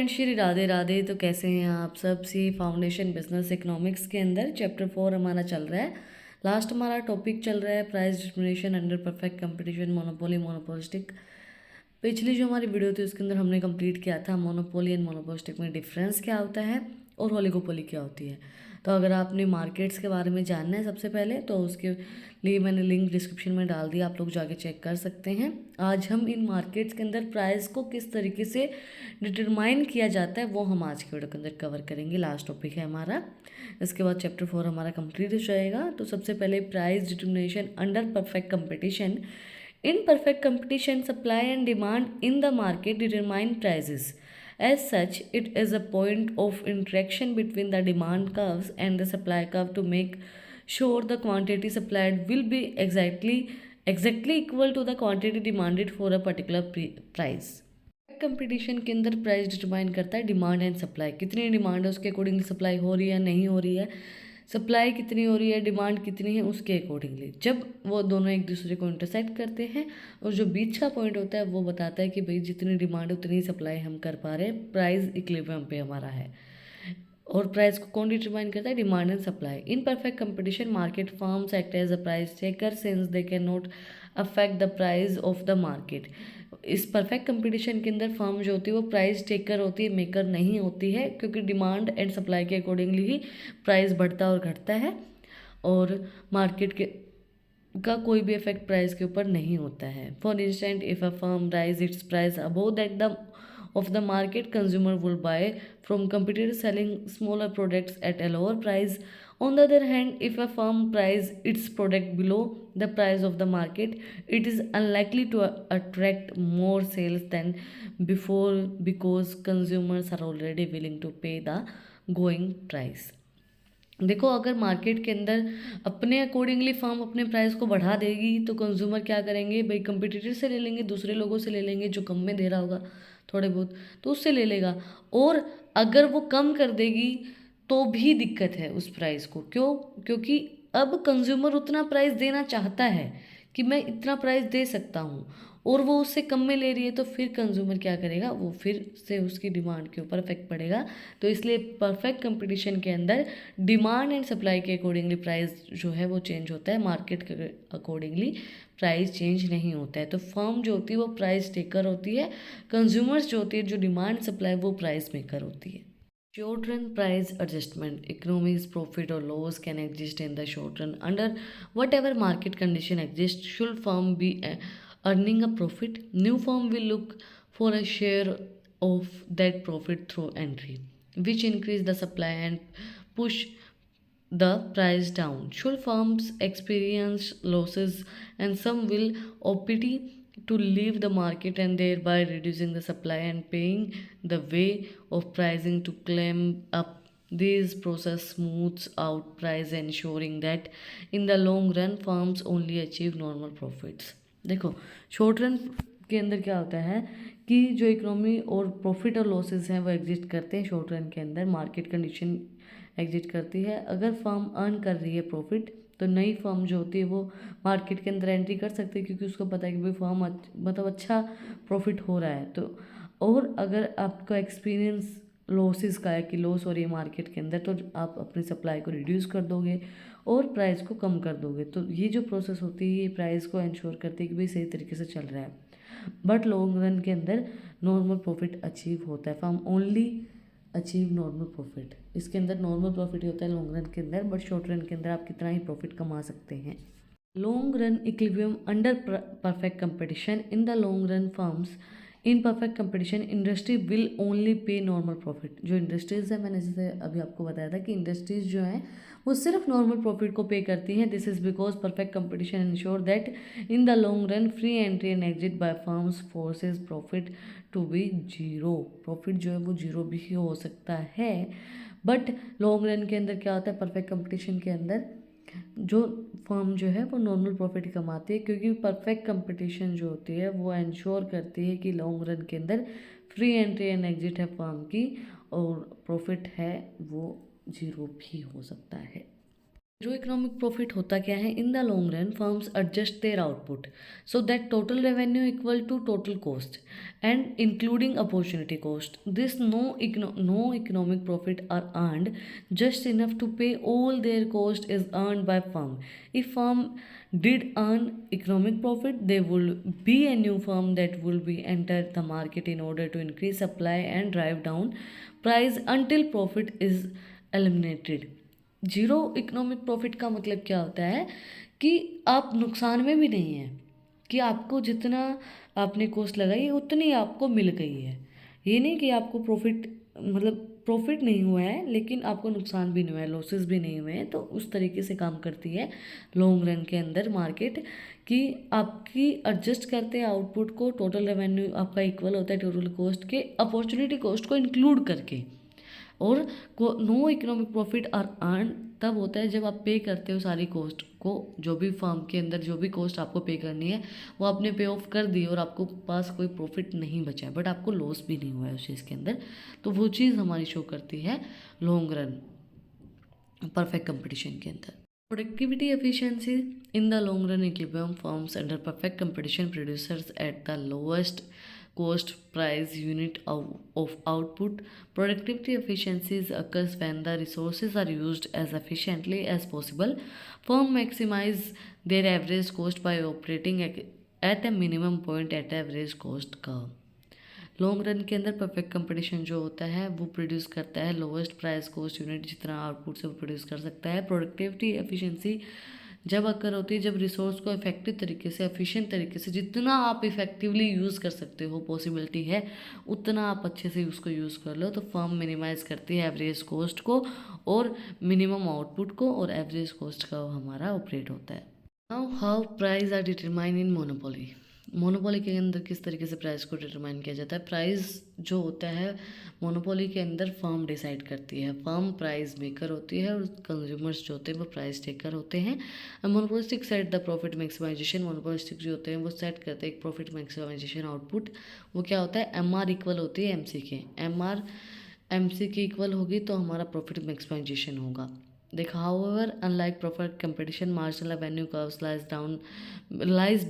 Friends, Shri Radhe Radhe. तो कैसे हैं आप सब? सी फाउंडेशन बिजनेस इकोनॉमिक्स के अंदर चैप्टर 4 हमारा चल रहा है। लास्ट हमारा टॉपिक चल रहा है price discrimination under perfect competition, monopoly, monopolistic. पिछली जो हमारी वीडियो थी उसके अंदर हमने कंप्लीट किया था मोनोपोली एंड मोनोपोलिस्टिक में डिफरेंस क्या होता है और ओलिगोपोली क्या होती है। तो अगर आपने मार्केट्स के बारे में जानना है सबसे पहले, तो उसके लिए मैंने लिंक डिस्क्रिप्शन में डाल दिया, आप लोग जाके चेक कर सकते हैं। आज हम इन मार्केट्स के अंदर प्राइस को किस तरीके से डिटरमाइन किया जाता है वो हम आज के वीडियो के अंदर कवर करेंगे। लास्ट टॉपिक है हमारा, इसके बाद चैप्टर 4 हमारा कंप्लीट हो जाएगा। तो सबसे पहले price determination under perfect competition. In perfect competition, supply and demand in the market determine prices. As such, it is a point of interaction between the demand curves and the supply curve to make sure the quantity supplied will be exactly equal to the quantity demanded for a particular price. Competition के अंदर price determine करता है demand and supply. कितनी demand है उसके according supply हो रही है नहीं हो रही है, सप्लाई कितनी हो रही है डिमांड कितनी है उसके अकॉर्डिंगली। जब वो दोनों एक दूसरे को इंटरसेक्ट करते हैं और जो बीच का पॉइंट होता है वो बताता है कि भाई जितनी डिमांड है उतनी सप्लाई हम कर पा रहे हैं, प्राइस इक्विलिब्रियम पे हमारा है। और प्राइस को कौन डिटरमाइन करता है? Demand and supply. In perfect competition market firms act as a price taker since they can not affect the price of the market. इस परफेक्ट कंपटीशन के अंदर फर्म जो होती है वो प्राइस टेकर होती है, मेकर नहीं होती है, क्योंकि डिमांड एंड सप्लाई के अकॉर्डिंगली ही प्राइस बढ़ता और घटता है और मार्केट के का कोई भी इफेक्ट प्राइस के ऊपर नहीं होता है। For instant, if a firm rise it's price above that the of the market, consumer will buy from competitors selling smaller products at a lower price. On the other hand, if a firm price its product below the price of the market, it is unlikely to attract more sales than before because consumers are already willing to pay the going price. देखो, अगर market के अंदर अपने accordingly firm अपने price को बढ़ा देगी तो कंज्यूमर क्या करेंगे भाई, कंपटीटर से ले लेंगे, दूसरे लोगों से ले लेंगे जो कम में दे रहा होगा थोड़े बहुत, तो उससे ले लेगा। और अगर वो कम कर देगी तो भी दिक्कत है उस प्राइस को। क्यों? क्योंकि अब कंज्यूमर उतना प्राइस देना चाहता है कि मैं इतना प्राइस दे सकता हूँ और वो उससे कम में ले रही है, तो फिर कंज्यूमर क्या करेगा, वो फिर से उसकी डिमांड के ऊपर इफेक्ट पड़ेगा। तो इसलिए परफेक्ट कंपटीशन के अंदर डिमांड एंड सप्लाई के अकॉर्डिंगली प्राइस जो है वो चेंज होता है, मार्केट के अकॉर्डिंगली प्राइस चेंज नहीं होता है। तो फर्म जो होती है वो प्राइस टेकर होती है, कंज्यूमर्स जो होती है जो डिमांड सप्लाई वो प्राइस मेकर होती है। Short run price adjustment. Economies profit or loss can exist in the short run. Under whatever market condition exists, should firm be earning a profit, new firm will look for a share of that profit through entry, which increase the supply and push the price down. Should firms experience losses, and some will opt to leave the market and thereby reducing the supply and paying the way of pricing to climb up. This process smooths out price, ensuring that in the long run firms only achieve normal profits. देखो, short run के अंदर क्या होता है कि जो economy और profit और लॉसेस हैं वो एग्जिस्ट करते हैं शॉर्ट रन के अंदर, मार्केट कंडीशन एग्जिस्ट करती है। अगर फर्म अर्न कर रही है प्रॉफिट तो नई फर्म जो होती है वो मार्केट के अंदर एंट्री कर सकती है, क्योंकि उसको पता है कि भाई फर्म मतलब अच्छा प्रॉफिट हो रहा है। तो और अगर आपका एक्सपीरियंस लॉसेस का है कि लॉस हो रही है मार्केट के अंदर, तो आप अपनी सप्लाई को रिड्यूस कर दोगे और प्राइस को कम कर दोगे। तो ये जो प्रोसेस होती है ये प्राइस को इंश्योर करती है कि भाई सही तरीके से चल रहा है। बट लॉन्ग रन के अंदर नॉर्मल प्रॉफिट अचीव होता है, firm only achieve normal profit. इसके अंदर नॉर्मल प्रॉफिट ही होता है लॉन्ग रन के अंदर, बट शॉर्ट रन के अंदर आप कितना ही प्रॉफिट कमा सकते हैं। Long run equilibrium under perfect competition. In the long run firms in perfect competition industry will only pay normal profit. जो इंडस्ट्रीज है, मैंने जैसे अभी आपको बताया था कि इंडस्ट्रीज जो हैं वो सिर्फ नॉर्मल प्रॉफिट को पे करती हैं। This is because perfect competition ensure that in the long run free entry and exit by firms forces profit to be zero. Profit जो है वो जीरो भी हो सकता है, बट लॉन्ग रन के अंदर क्या होता है, परफेक्ट कंपटीशन के अंदर जो फर्म जो है वो नॉर्मल प्रॉफिट कमाती है, क्योंकि परफेक्ट कंपटीशन जो होती है वो इंश्योर करती है कि लॉन्ग रन के अंदर फ्री एंट्री एंड एग्जिट है फर्म की और प्रॉफिट है वो जीरो भी हो सकता है। जो इकोनॉमिक प्रॉफिट होता क्या है, in the long run firms adjust their output so that total revenue equal to total cost and including opportunity cost. This no economic profit are earned just enough to pay all their cost is earned by firm. If firm did earn economic profit, there will be a new firm that will be enter the market in order to increase supply and drive down price until profit is eliminated. Zero economic profit का मतलब क्या होता है कि आप नुकसान में भी नहीं हैं, कि आपको जितना आपने कॉस्ट लगाई उतनी आपको मिल गई है. ये नहीं कि आपको प्रॉफिट मतलब प्रॉफिट नहीं हुआ है लेकिन आपको नुकसान भी नहीं हुआ है, लॉसेस भी नहीं हुए हैं. तो उस तरीके से काम करती है लॉन्ग रन के अंदर मार्केट, कि आपकी एडजस्ट करते हैं आउटपुट को, टोटल रेवेन्यू आपका इक्वल होता है टोटल कॉस्ट के अपॉर्चुनिटी कॉस्ट को इंक्लूड करके. और no economic profit are earn तब होता है जब आप पे करते हो सारी कॉस्ट को, जो भी फर्म के अंदर जो भी कॉस्ट आपको पे करनी है वो आपने पे ऑफ कर दी और आपको पास कोई प्रॉफिट नहीं बचा है, बट आपको लॉस भी नहीं हुआ है उस चीज़ के अंदर. तो वो चीज़ हमारी शो करती है लॉन्ग रन परफेक्ट कंपटीशन के अंदर. Productivity efficiency in the long run equilibrium firms under perfect competition producers at the lowest cost price unit of output. Productivity efficiencies occurs when the resources are used as efficiently as possible. Firm maximize their average cost by operating at a minimum point at average cost curve. Long run के अंदर perfect competition जो होता है वो produce करता है lowest price cost unit, जितना output से वो प्रोड्यूस कर सकता है. प्रोडक्टिविटी एफिशिएंसी जब अकर होती है जब रिसोर्स को इफेक्टिव तरीके से, एफिशिएंट तरीके से, जितना आप इफेक्टिवली यूज़ कर सकते हो पॉसिबिलिटी है उतना आप अच्छे से उसको यूज़ कर लो. तो फर्म मिनिमाइज करती है एवरेज कॉस्ट को और मिनिमम आउटपुट को, और एवरेज कॉस्ट का हमारा ऑपरेट होता है. Now how price are determine in monopoly. Monopoly के अंदर किस तरीके से प्राइस को डिटरमाइन किया जाता है. प्राइस जो होता है मोनोपोली के अंदर फर्म डिसाइड करती है, फर्म प्राइस मेकर होती है और कंज्यूमर्स जो होते हैं वो प्राइस टेकर होते हैं. Monopolistic set the profit maximisation. Monopolistic जो होते हैं वो सेट करते हैं एक प्रॉफिट मैक्सिमाइजेशन आउटपुट. वो क्या होता है, एम आर इक्वल होती है एम सी के. एम आर एम सी की इक्वल होगी तो हमारा प्रॉफिट मैक्सिमाइजेशन होगा. देखो, however, unlike perfect competition, marginal revenue curves lies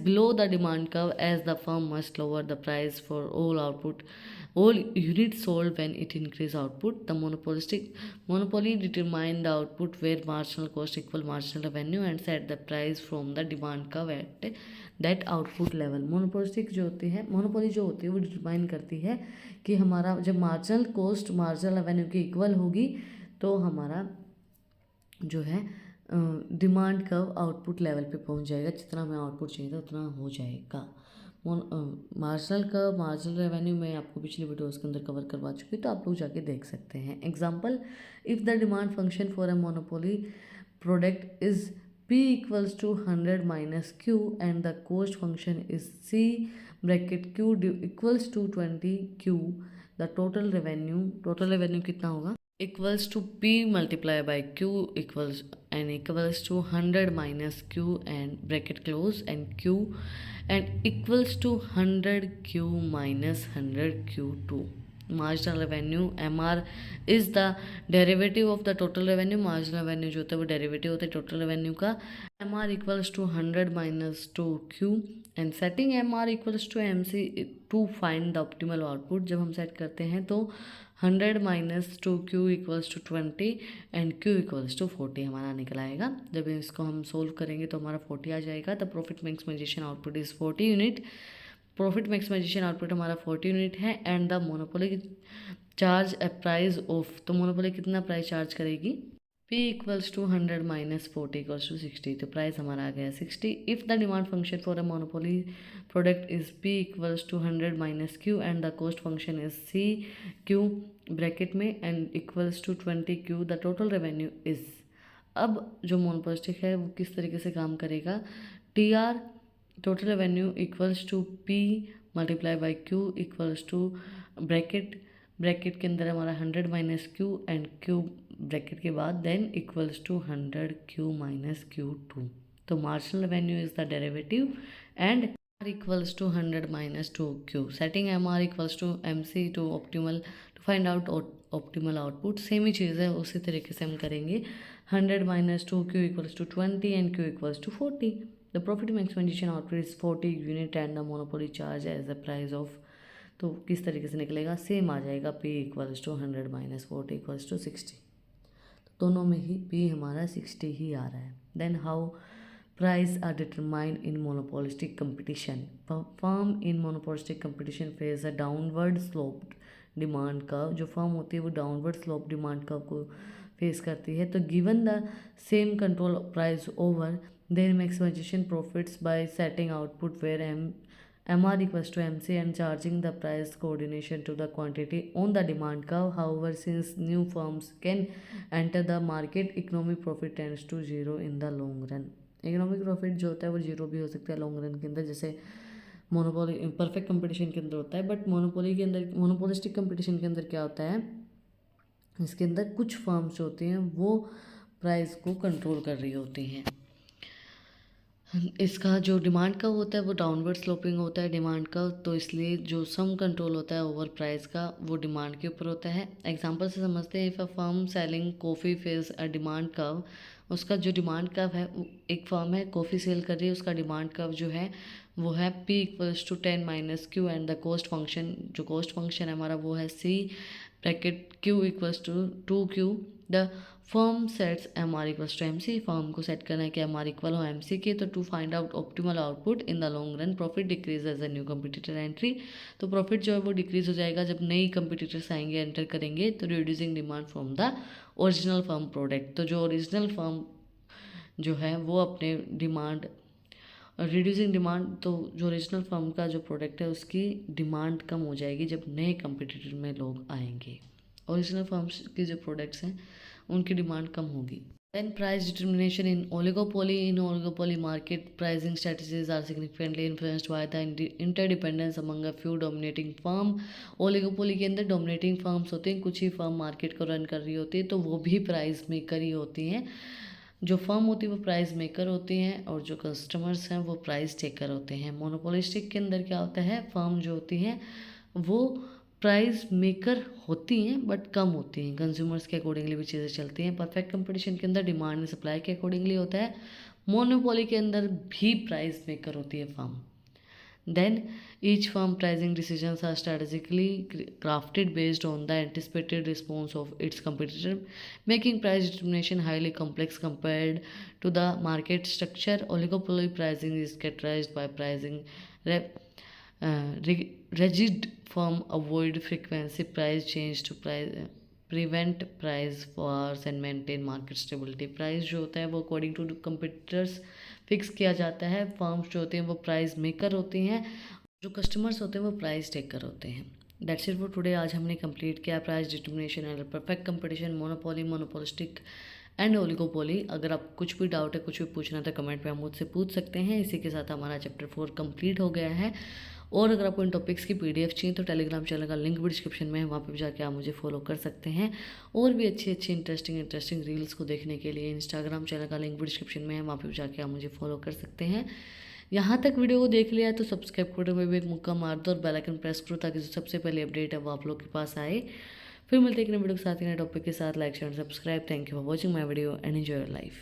below the demand curve, as the firm must lower the price for all units sold when it increase output. The monopoly determine the output where marginal cost equal marginal revenue and set the price from the demand curve at that output level. Monopoly जो होती है वो determine करती है कि हमारा जब marginal cost marginal revenue की इक्वल होगी तो हमारा जो है डिमांड कर्व आउटपुट लेवल पे पहुंच जाएगा, जितना हमें आउटपुट चाहिए था उतना हो जाएगा. मार्जिनल कर्व मार्जिनल रेवेन्यू मैं आपको पिछले वीडियोस के अंदर कवर करवा चुकी, तो आप लोग जाके देख सकते हैं. Example, if the demand function for a monopoly product is P equals to 100 minus Q and the cost function is C bracket Q equals to 20Q, the total revenue कितना होगा, equals to P multiply by Q equals to 100 minus Q and bracket close and Q and equals to 100Q minus 100Q2. Marginal revenue MR is the derivative of the total revenue. Marginal revenue जो होता है वो derivative होता है total revenue का. MR equals to 100 minus 2Q and setting MR equals to MC to find the optimal output. जब हम set करते हैं तो 100 minus 2Q equals to 20 and Q equals to 40 हमारा निकल आएगा. जब इसको हम सोल्व करेंगे तो हमारा 40 आ जाएगा. The profit maximisation output is 40 unit. Profit maximisation output हमारा 40 यूनिट है. And the monopoly charge a price of, तो मोनोपोली कितना प्राइस चार्ज करेगी, P equals to 100 minus 40 equals to 60. तो प्राइस हमारा आ गया 60. If the demand function for a monopoly product is P equals to 100 minus Q and the cost function is C Q bracket में and equals to 20Q, the total revenue is. अब जो monopolistic है वो किस तरीके से काम करेगा, TR total revenue equals to P multiply by Q equals to bracket के अंदर हमारा 100 minus Q and Q bracket के बाद then equals to 100Q minus Q2. तो marginal revenue is the derivative and R equals to 100 minus 2Q. Setting MR equals to MC to find out optimal output. Same ही चीज़ है, उसी तरीके से हम करेंगे. 100 minus 2q equals to 20 and q equals to 40. The profit maximization output is 40 unit and the monopoly charge as the price of, तो किस तरीके से निकलेगा, सेम आ जाएगा, p equals to 100 minus 40 equals to 60. तो दोनों में ही p हमारा 60 ही आ रहा है. Then how price are determined in monopolistic competition. Firm in monopolistic competition face a downward sloped demand curve. जो फर्म होती है वो डाउनवर्ड स्लोप डिमांड कर्व को फेस करती है. तो given the same control price over their maximisation profits by setting output where MR equals to MC and charging the price coordination to the quantity on the demand curve. However, since new firms can enter the market, economic profit tends to zero in the long run. Economic profit जो होता है वो zero भी हो सकता है long run के अंदर, जैसे मोनोपोली परफेक्ट कंपटीशन के अंदर होता है. बट मोनोपोली के अंदर, मोनोपोलिस्टिक कंपटीशन के अंदर क्या होता है, इसके अंदर कुछ फर्म्स जो होती हैं वो प्राइस को कंट्रोल कर रही होती हैं. इसका जो डिमांड कर्व होता है वो डाउनवर्ड स्लोपिंग होता है डिमांड कर्व, तो इसलिए जो सम कंट्रोल होता है ओवर प्राइस का वो डिमांड के ऊपर होता है. एग्जांपल से समझते हैं. If a firm selling coffee face a demand curve, उसका जो डिमांड कर्व है, एक फर्म है कॉफ़ी सेल कर रही है, उसका डिमांड कर्व जो है वो है p equals to 10 minus Q and the cost function, जो कॉस्ट फंक्शन है हमारा वो है c bracket q equals to 2q. The firm sets MR equals to MC. Firm को सेट करना है कि MR इक्वल हो MC के. तो to find out optimal output in the long run profit decrease as a new competitor entry. तो profit जो है वो डिक्रीज हो जाएगा जब नई कंपटीटर्स आएंगे, एंटर करेंगे. तो reducing demand from the original firm product. तो जो ओरिजिनल फर्म जो है वो अपने डिमांड रिड्यूसिंग डिमांड, तो जो ओरिजिनल फर्म का जो प्रोडक्ट है उसकी डिमांड कम हो जाएगी जब नए कंपटीटर में लोग आएंगे. ओरिजिनल फर्म्स के जो प्रोडक्ट्स हैं उनकी डिमांड कम होगी. Then price determination in oligopoly. In oligopoly market, pricing strategies are significantly influenced by the interdependence among a few dominating firm. oligopoly के अंदर dominating firms होते हैं, कुछ ही firm market को run कर रही होती है, तो वो भी price maker ही होती हैं. जो फर्म होती है वो प्राइस मेकर होती हैं और जो कस्टमर्स हैं वो प्राइस टेकर होते हैं. मोनोपोलिस्टिक के अंदर क्या होता है, फर्म जो होती हैं वो प्राइस मेकर होती हैं बट कम होती हैं, कंज्यूमर्स के अकॉर्डिंगली भी चीज़ें चलती हैं. परफेक्ट कंपटीशन के अंदर डिमांड एंड सप्लाई के अकॉर्डिंगली होता है. मोनोपोली के अंदर भी प्राइस मेकर होती है firm. Then each firm pricing decisions are strategically crafted based on the anticipated response of its competitor, making price determination highly complex compared to the market structure. Oligopoly pricing is characterized by pricing rigid firm avoid frequency price change to prevent price wars and maintain market stability. Price जो होता है वो according to competitors fix किया जाता है. Firms जो होते हैं वो प्राइस मेकर होती हैं, जो कस्टमर्स होते हैं वो प्राइस टेकर होते हैं. That's it for today. आज हमने कंप्लीट किया price determination and perfect competition, monopoly, monopolistic and oligopoly. अगर आप कुछ भी डाउट है, कुछ भी पूछना है तो कमेंट पे आप मुझसे पूछ सकते हैं. इसी के साथ हमारा चैप्टर 4 कंप्लीट हो गया है. और अगर आपको इन टॉपिक्स की PDF चाहिए तो टेलीग्राम चैनल का लिंक भी डिस्क्रिप्शन में है, वहाँ पे भी जाके आप मुझे फॉलो कर सकते हैं. और भी अच्छी इंटरेस्टिंग रील्स को देखने के लिए इंस्टाग्राम चैनल का लिंक भी डिस्क्रिप्शन में है, वहाँ पे भी जाके आप मुझे फॉलो कर सकते हैं. यहाँ तक वीडियो को देख लिया है तो सब्सक्राइब करने में भी एक मुक्का मार दो और बेल आइकन प्रेस करो ताकि जो सबसे पहले अपडेट है वो आप लोग के पास आए. फिर मिलते हैं एक नए वीडियो के साथ, नए टॉपिक के साथ. Like share subscribe. Thank you for watching my video and enjoy your life.